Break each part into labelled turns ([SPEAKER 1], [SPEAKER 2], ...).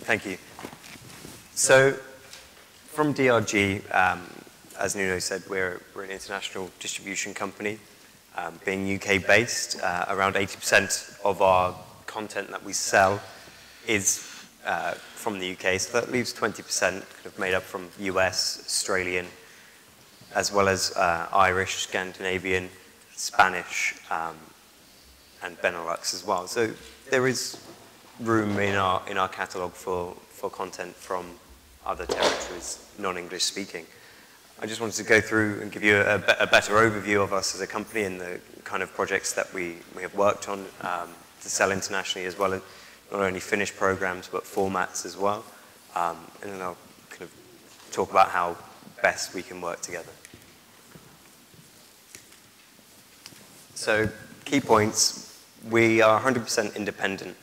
[SPEAKER 1] Thank you. So, from DRG, as Nuno said, we're an international distribution company. Being UK-based, around 80% of our content that we sell is from the UK, so that leaves 20% kind of made up from US, Australian, as well as Irish, Scandinavian, Spanish, and Benelux as well. So there is room in our catalogue for content from other territories, non-English speaking. I just wanted to go through and give you a better overview of us as a company and the kind of projects that we have worked on to sell internationally, as well as not only finished programs but formats as well. And then I'll kind of talk about how best we can work together. So, key points, we are 100% independent.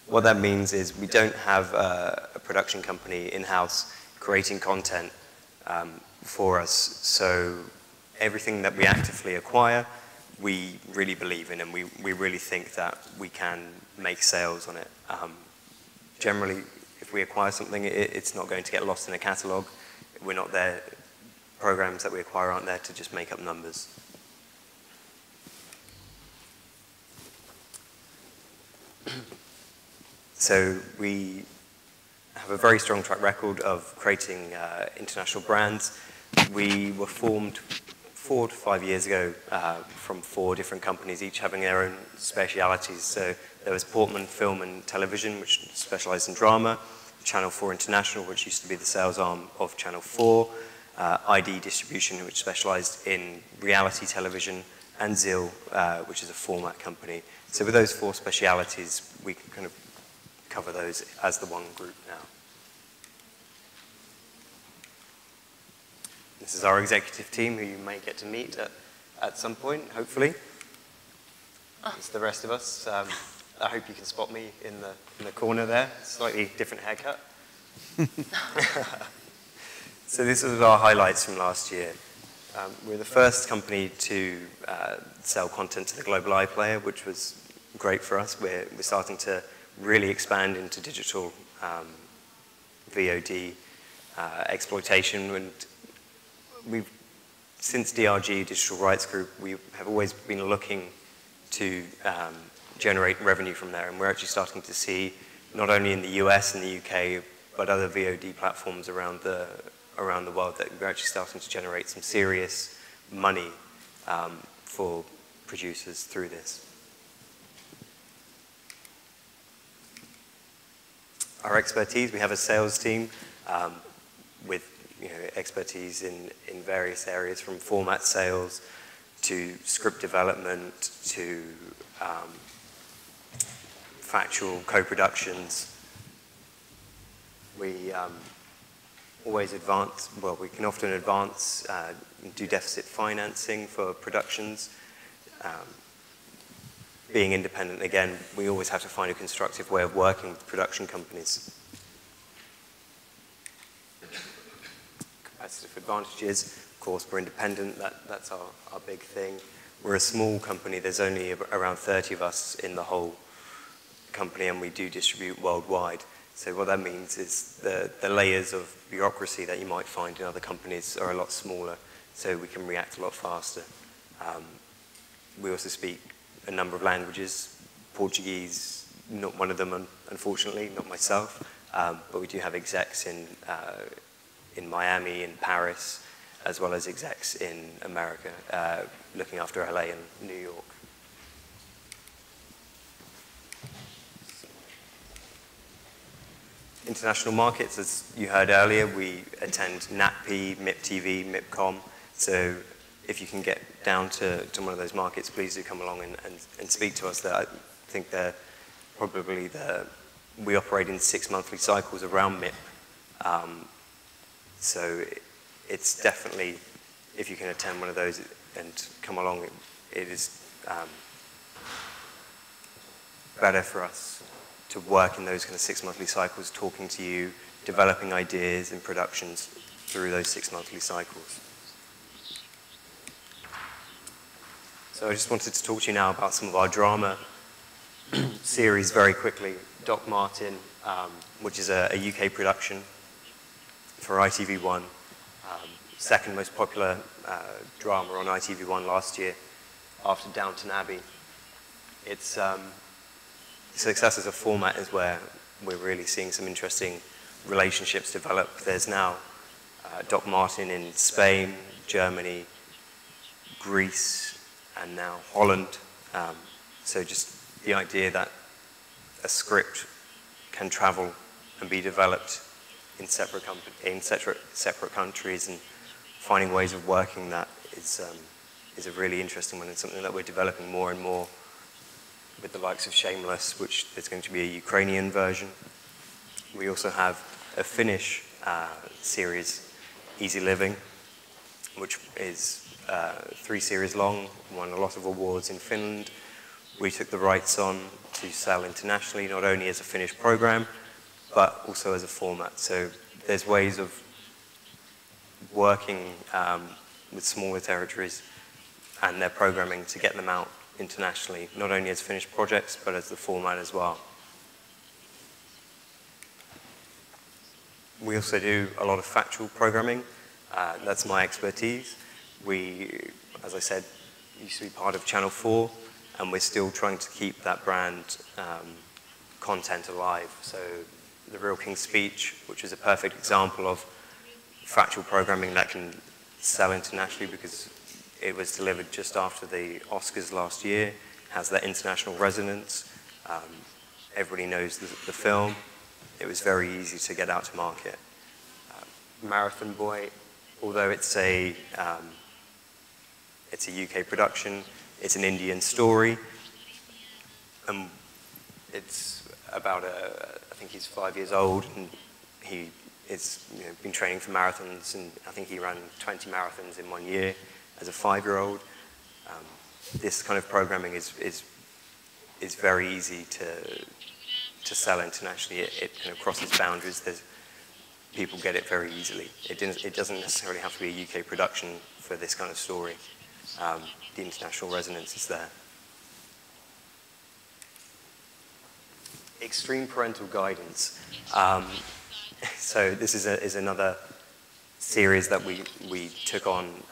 [SPEAKER 1] What that means is we don't have a production company in-house creating content for us. So everything that we actively acquire, we really believe in, and we really think that we can make sales on it. Generally, if we acquire something, it's not going to get lost in a catalogue. We're not there, programs that we acquire aren't there to just make up numbers. So we have a very strong track record of creating international brands. We were formed 4 to 5 years ago from 4 different companies, each having their own specialities. So there was Portman Film and Television, which specialized in drama, Channel 4 International, which used to be the sales arm of Channel 4, ID Distribution, which specialized in reality television, and Zil, which is a format company. So with those 4 specialities, we can kind of cover those as the one group now. This is our executive team, who you may get to meet at some point, hopefully. It's the rest of us. I hope you can spot me in the corner there. Slightly different haircut. So this was our highlights from last year. We're the first company to sell content to the global iPlayer, which was great for us. We're starting to really expand into digital VOD exploitation, and since DRG, Digital Rights Group, we have always been looking to generate revenue from there, and we're actually starting to see, not only in the US and the UK, but other VOD platforms around the world, that we're actually starting to generate some serious money for producers through this. Our expertise, we have a sales team with expertise in various areas, from format sales to script development to factual co-productions. We always advance, well, we can often advance, do deficit financing for productions. Being independent, again, we always have to find a constructive way of working with production companies. Competitive advantages, of course, we're independent, that's our big thing. We're a small company, there's only around 30 of us in the whole company, and we do distribute worldwide. So what that means is the layers of bureaucracy that you might find in other companies are a lot smaller, so we can react a lot faster. We also speak a number of languages. Portuguese, not one of them, unfortunately, not myself, but we do have execs in Miami, in Paris, as well as execs in America, looking after LA and New York. International markets, as you heard earlier, we attend NatP, MIP-TV, MIPCOM, so if you can get down to one of those markets, please do come along and speak to us. I think they're probably we operate in 6 monthly cycles around MIP. So it's definitely, if you can attend one of those and come along, it is better for us to work in those kind of 6 monthly cycles, talking to you, developing ideas and productions through those 6 monthly cycles. So I just wanted to talk to you now about some of our drama series very quickly. Doc Martin, which is a UK production for ITV1. Second most popular drama on ITV1 last year after Downton Abbey. Its success as a format is where we're really seeing some interesting relationships develop. There's now Doc Martin in Spain, Germany, Greece, and now Holland. So just the idea that a script can travel and be developed in separate countries, and finding ways of working that is a really interesting one, and something that we're developing more and more with the likes of Shameless, which there's going to be a Ukrainian version. We also have a Finnish series, Easy Living, which is 3 series long, won a lot of awards in Finland. We took the rights on to sell internationally, not only as a Finnish program, but also as a format. So there's ways of working with smaller territories and their programming to get them out internationally, not only as finished projects, but as the format as well. We also do a lot of factual programming. That's my expertise. We, as I said, used to be part of Channel 4, and we're still trying to keep that brand content alive. So The Real King's Speech, which is a perfect example of factual programming that can sell internationally because it was delivered just after the Oscars last year, has that international resonance. Everybody knows the film. It was very easy to get out to market. Marathon Boy, although it's a UK production, it's an Indian story. It's about I think he's 5 years old, and he is been training for marathons, and I think he ran 20 marathons in 1 year as a 5-year-old. This kind of programming is very easy to sell internationally. It kind of crosses boundaries. People get it very easily. It doesn't necessarily have to be a UK production for this kind of story. The international resonance is there. Extreme parental guidance. So this is another series that we took on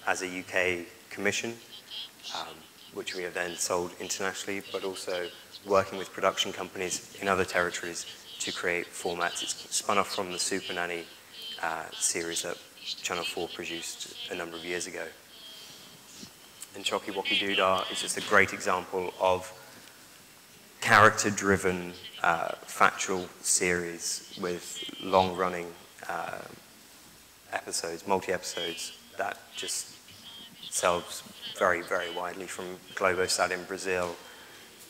[SPEAKER 1] as a UK commission, which we have then sold internationally, but also working with production companies in other territories to create formats. It's spun off from the Super Nanny series that Channel 4 produced a number of years ago. And Chocky Wocky Doodah is just a great example of character-driven, factual series with long-running episodes, multi-episodes, that just sells very, very widely, from Globosat in Brazil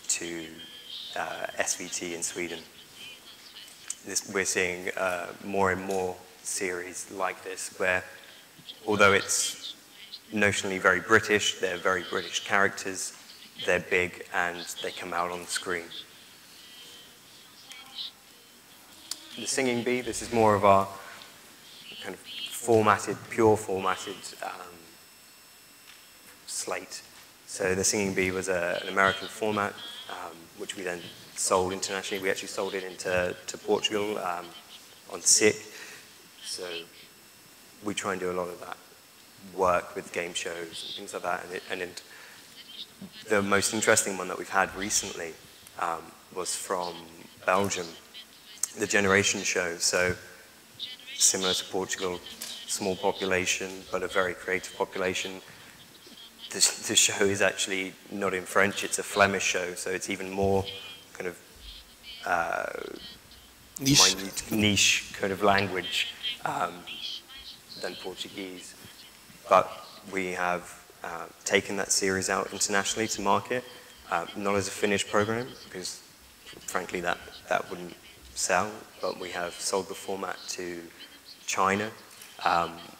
[SPEAKER 1] to SVT in Sweden. We're seeing more and more series like this, where although it's notionally very British, they're very British characters, they're big, and they come out on the screen. The Singing Bee, this is more of our kind of pure formatted slate. So The Singing Bee was an American format, which we then sold internationally. We actually sold it into Portugal on SIC. So we try and do a lot of that work with game shows and things like that. And the most interesting one that we've had recently was from Belgium, the Generation show. So similar to Portugal, small population, but a very creative population. The show is actually not in French, it's a Flemish show, so it's even more kind of niche kind of language than Portuguese. But we have taken that series out internationally to market, not as a finished program, because frankly that wouldn't sell, but we have sold the format to China,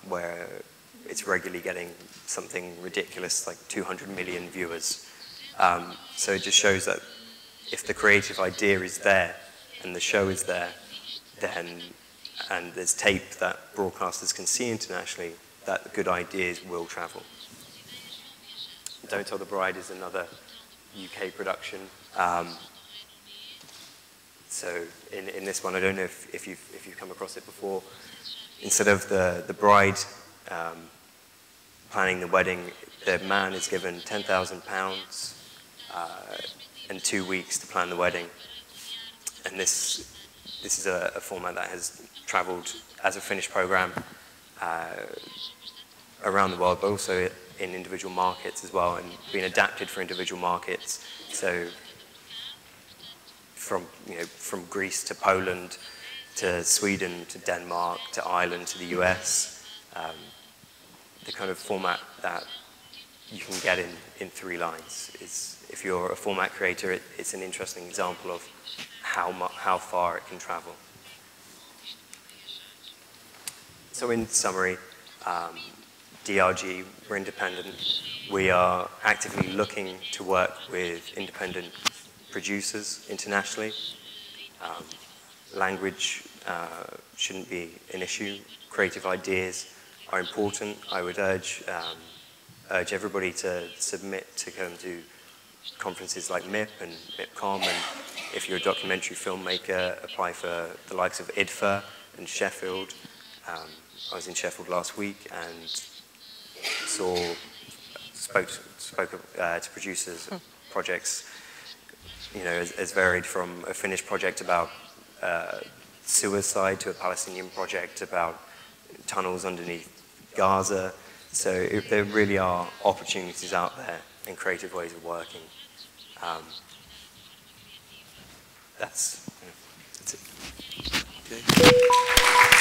[SPEAKER 1] where it's regularly getting something ridiculous like 200 million viewers. So it just shows that if the creative idea is there and the show is there, then, and there's tape that broadcasters can see internationally, that good ideas will travel. Don't Tell the Bride is another UK production. So in this one, I don't know if you've come across it before. Instead of the bride planning the wedding, the man is given £10,000 and 2 weeks to plan the wedding. And this is a format that has travelled as a finished programme around the world, but also in individual markets as well, and been adapted for individual markets. So from Greece to Poland to Sweden to Denmark to Ireland to the US, the kind of format that you can get in 3 lines is, if you're a format creator, it's an interesting example of how far it can travel. So in summary, DRG, we're independent. We are actively looking to work with independent producers internationally. Language shouldn't be an issue. Creative ideas are important. I would urge everybody to submit to come to conferences like MIP and MIPCOM, and if you're a documentary filmmaker, apply for the likes of IDFA and Sheffield. I was in Sheffield last week and spoke to producers of projects, as varied from a finished project about suicide to a Palestinian project about tunnels underneath Gaza. So there really are opportunities out there and creative ways of working. That's it.
[SPEAKER 2] Okay.